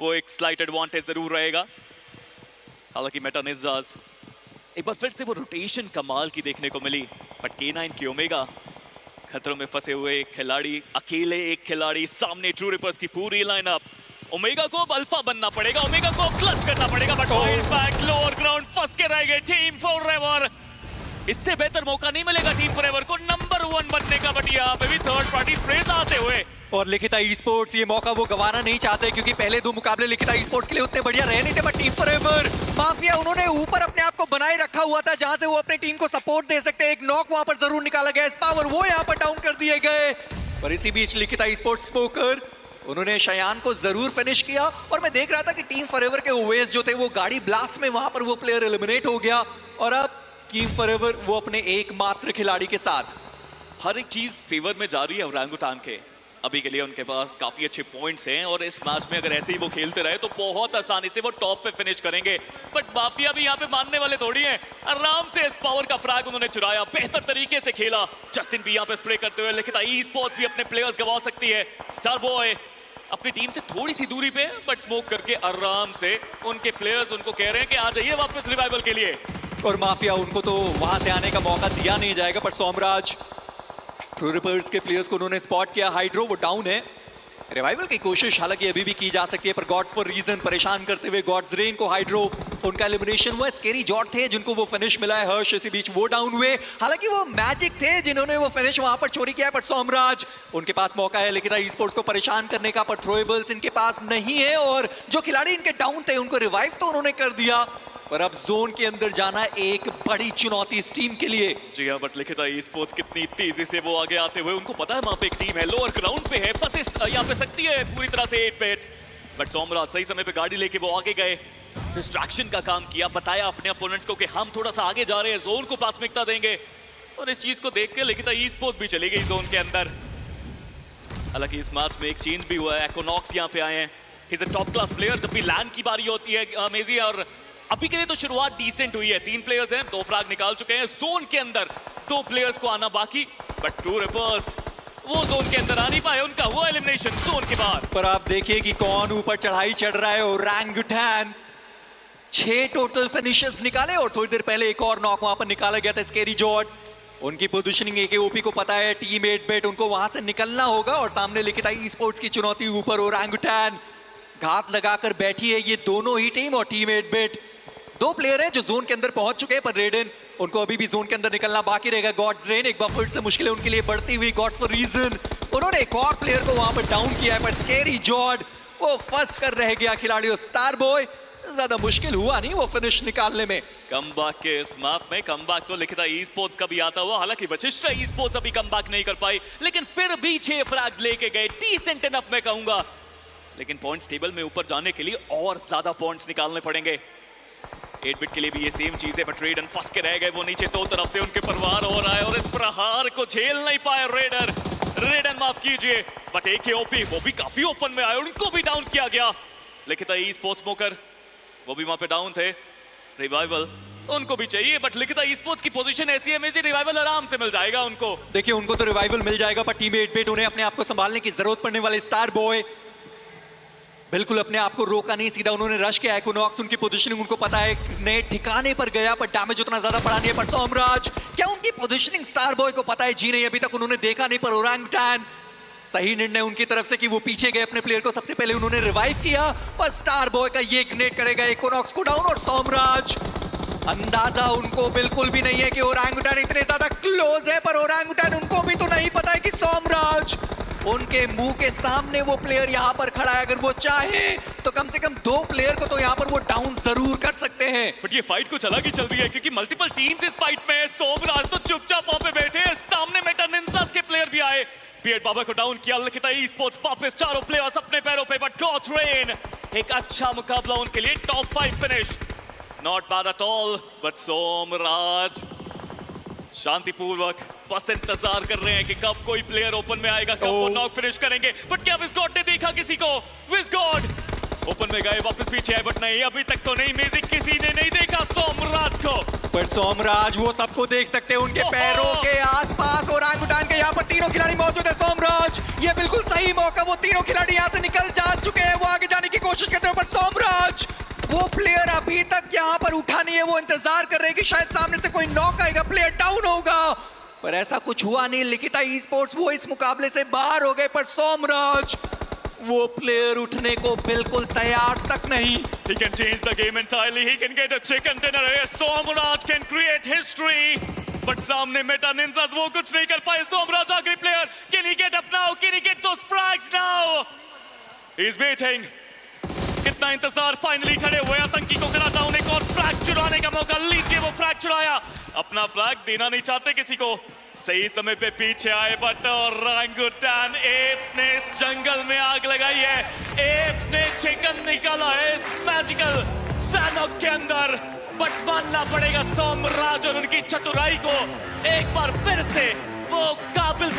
वो एक slight advantage जरूर रहेगा। हालांकि मेटानिजाज एक बार फिर से वो रोटेशन कमाल की देखने को मिली, बट K9 की ओमेगा खतरों में फंसे हुए एक खिलाड़ी, अकेले एक खिलाड़ी सामने, ट्रू रिपर्स की पूरी लाइनअप। ओमेगा को अब अल्फा बनना पड़ेगा, ओमेगा को क्लच करना पड़ेगा, बट इनफैक्ट लोअर ग्राउंड फंस के रह गए टीम फॉरएवर। इससे बेहतर मौका नहीं मिलेगा टीम फॉरएवर को नंबर 1 बनने का, बट यहाँ पे भी थर्ड पार्टी स्प्रेज आते हुए। और लिखिता ई-स्पोर्ट्स ये मौका वो गंवाना नहीं चाहते, क्योंकि पहले 2 मुकाबले लिखिता ई-स्पोर्ट्स के लिए उतने बढ़िया रहे नहीं थे, बट टीम फॉरएवर माफिया उन्होंने ऊपर अपने आप को बनाए रखा हुआ था, जहां से वो अपनी टीम को सपोर्ट दे सकते हैं। एक नॉक वहां पर जरूर निकाला गया, इस पावर वो यहाँ पर डाउन कर दिए गए। पर इसी बीच लिखिता ई-स्पोर्ट्स स्पोकर उन्होंने शयान को जरूर फिनिश किया, और मैं देख रहा था कि टीम फॉरएवर के ओवेस जो थे वो गाड़ी ब्लास्ट में वहां पर वो प्लेयर एलिमिनेट हो गया, और अब टीम फॉरएवर वो अपने एकमात्र खिलाड़ी के साथ। हर एक चीज फेवर में जा रही है ओरांगुटान के। अभी के लिए उनके पास काफी अच्छे पॉइंट्स हैं, और इस मैच में अगर ऐसे ही वो खेलते रहे तो बहुत आसानी से वो टॉप पे फिनिश करेंगे। बट माफिया भी यहाँ पे मानने वाले थोड़ी हैं। आराम से इस पावर का फ्रैग उन्होंने चुराया, बेहतर तरीके से खेला। जस्टिन भी यहाँ पे स्प्रे करते हुए, लिखिता ई-स्पोर्ट्स भी अपने प्लेयर्स गवा सकती है। स्टार बॉय अपनी टीम से थोड़ी सी दूरी पे, बट स्मोक करके आराम से उनके प्लेयर्स उनको कह रहे हैं कि आ जाइए वापस रिवाइवल के लिए। और माफिया उनको तो वहां से आने का मौका दिया नहीं जाएगा, पर सोमराज ट्रू रिपर्स के प्लेयर्स को उन्होंने स्पॉट किया। हाइड्रो वो डाउन है, रिवाइवल की कोशिश हालांकि अभी भी की जा सकती है, पर गॉड्स फॉर रीजन परेशान करते हुए गॉड्स रेन को हाइड्रो उनका एलिमिनेशन हुआ। स्केरी जॉट थे जिनको वो फिनिश मिला है, हर्ष इसी बीच वो डाउन हुए। हालांकि वो मैजिक थे जिन्होंने वो फिनिश वहां पर चोरी किया है, पर सोमराज उनके पास मौका है लिखिता ई-स्पोर्ट्स को परेशान करने का, पर थ्रोएबल्स इनके पास नहीं है, और जो खिलाड़ी इनके डाउन थे उनको रिवाइव तो उन्होंने कर दिया, पर अब जोन के अंदर जाना एक बड़ी चुनौती इस टीम के लिए। जी हाँ, बट लिखिता ई-स्पोर्ट्स कितनी तेजी से वो आगे आते हुए, उनको पता है वहां पे एक टीम है, लोअर ग्राउंड पे है, फंसे यहाँ पे सकती है पूरी तरह से 8 बेट। बट सोमराज सही समय पे गाड़ी लेके वो आगे गए, डिस्ट्रैक्शन का काम किया, बताया अपने अपोनेंट्स को कि हम थोड़ा सा आगे जा रहे हैं, जोन को प्राथमिकता देंगे। और इस चीज को देख के लिखिता ई-स्पोर्ट्स भी चली गई जोन के अंदर। हालांकि इस मैच में एक चेंज भी हुआ है, एक्वानॉक्स यहाँ पे आए हैं। He is a top class player. जब भी लैंड की बारी होती है अमेजी, और अभी के लिए तो शुरुआत डिसेंट हुई है। 3 प्लेयर्स हैं, 2 फ्रैग निकाल चुके हैं। जोन के अंदर 2 प्लेयर्स को आना बाकी, बट ट्रू रिपर्स वो जोन के अंदर आ नहीं पाए, उनका हुआ एलिमिनेशन जोन के बाहर। पर आप देखिए कि कौन ऊपर चढ़ाई चढ़ रहा है। ओरांगुटान 6 टोटल फिनिशेस निकाले, और थोड़ी देर पहले एक और नॉक वहां पर निकाला गया था। स्केरी जॉट उनकी पोजीशनिंग AKOP को पता है, टीम 8 बेट उनको वहां से निकलना होगा, और सामने लिखिता ई-स्पोर्ट्स की चुनौती ऊपर ओरांगुटान घात लगाकर बैठी है। ये दोनों ही टीम और टीम 8 बेट 2 प्लेयर हैं जो जोन के अंदर पहुंच चुके हैं, पर रेडन उनको अभी भी जोन के अंदर निकलना बाकी रहेगा। गॉड्स रेन एक बार फिर से मुश्किलें उनके लिए बढ़ती हुई। गॉड्स फॉर रीजन उन्होंने एक और प्लेयर को वहां पर डाउन किया है, पर स्केरी जॉर्ड वो फंस कर रह गया खिलाड़ियों। स्टार बॉय ज्यादा मुश्किल हुआ नहीं वो फिनिश निकालने में। कमबैक के इस मैप में कमबैक तो लिखिता ई-स्पोर्ट्स का भी आता हुआ। हालांकि वशिष्ठ ई-स्पोर्ट्स अभी कमबैक नहीं कर पाई, लेकिन फिर भी 6 फ्रैग्स लेके गए, डिसेंट इनफ मैं कहूंगा। लेकिन पॉइंट्स टेबल में ऊपर जाने के लिए और ज्यादा पॉइंट्स निकालने पड़ेंगे। 8 बिट के लिए भी ये सेम चीज है, बट रेडन फंस के रह गए। वो नीचे 2 तरफ से उनके प्रहार हो रहा है, और इस प्रहार को झेल नहीं पाए रेडन माफ कीजिए। बट AKOP वो भी काफी ओपन में आए, उनको भी डाउन किया गया। लिखिता ई-स्पोर्ट्स स्मोकर वो भी वहां पे डाउन थे। रिवाइवल तो उनको भी चाहिए, बट लिखिता ई-स्पोर्ट्स की पोजीशन ऐसी है मेजी, रिवाइवल आराम से मिल जाएगा उनको। देखिए उनको तो रिवाइवल मिल जाएगा, पर टीम 8 बेट उन्हें अपने आप को संभालने की जरूरत पड़ने वाले। स्टार बॉय बिल्कुल अपने आप को रोका नहीं, सीधा उन्होंने रश किया। एक्वानॉक्स उनकी पोजीशनिंग उनको पता है, नए ठिकाने पर गया, पर डैमेज उतना ज्यादा पड़ा नहीं है। पर सोमराज क्या उनकी पोजीशनिंग स्टार बॉय को पता है? जी नहीं, अभी तक उन्होंने देखा नहीं। पर ओरांगुटान सही निर्णय उनकी तरफ से कि वो पीछे गए, अपने प्लेयर को सबसे पहले उन्होंने रिवाइव किया। पर स्टार बॉय का ये ग्रेनेड करेगा एक्वानॉक्स को डाउन, और सोमराज अंदाजा उनको बिल्कुल भी नहीं है कि ओरांगुटान इतने ज्यादा क्लोज है। पर ओरांगुटान उनको भी तो नहीं पता है कि सोमराज उनके मुंह के सामने वो प्लेयर यहाँ पर खड़ा है। अगर वो चाहे तो कम से कम 2 प्लेयर को तो यहाँ पर वो डाउन जरूर कर सकते हैं। बट ये फाइट कुछ अलग ही चल रही है, क्योंकि मल्टीपल टीम्स इस फाइट में है। सोमराज तो चुपचाप वहां पे बैठे हैं, सामने मेटानिंजास के प्लेयर भी आए। पीएट बाबा को डाउन किया लिखिता ई-स्पोर्ट्स, वापस 4 प्लेयर्स अपने पैरों पे। बट गॉड रेन एक अच्छा मुकाबला उनके लिए, top 5 finish, not bad at all. But Somraj शांतिपूर्वक बस इंतजार कर रहे हैं कि कब कोई प्लेयर ओपन में आएगा, कब वो नॉक फिनिश करेंगे। बट क्या विज़गॉड ने देखा किसी को? विज़गॉड ओपन में गए, वापस पीछे आए, बट नहीं, अभी तक तो नहीं। म्यूजिक किसी ने नहीं देखा सोमराज को। पर सोमराज वो सबको देख सकते हैं उनके पैरों के आसपास। ओरांगुटान के यहाँ पर 3 खिलाड़ी मौजूद है। सोमराज ये बिल्कुल सही मौका, वो 3 खिलाड़ी यहाँ से निकल जा चुके हैं, वो आगे जाने की कोशिश करते हैं। तक यहाँ पर उठा नहीं है। वो इंतजार कर रहे हैं कि शायद सामने से कोई नॉक आएगा, प्लेयर डाउन होगा, पर ऐसा कुछ हुआ नहीं। लिखिता ई स्पोर्ट्स वो इस मुकाबले से बाहर हो गए, पर सोमराज वो प्लेयर उठने को बिल्कुल तैयार तक नहीं। He can change the game entirely. He can get a chicken dinner here. Somraj can create history. But सामने मेटा निंजास वो कुछ नहीं कर पाए। सोमराज आखिरी player. Can he get up now? Can he get those frags now? He's waiting. कितना इंतजार, finally खड़े हुए। आतंकी को करा डाउन, एक और फ्रैग चुराने का मौका। लीजिए वो फ्रैग चुराया। अपना फ्रैग देना नहीं चाहते किसी को। सही समय पे पीछे आए, बट ओरंगुटान एप्स ने इस जंगल में आग लगाई है। एप्स ने चिकन निकाला है इस मैजिकल सैनॉक के अंदर। बट मानना पड़ेगा सोमराज और उनकी चतुराई को। एक बार फिर से वो काबिल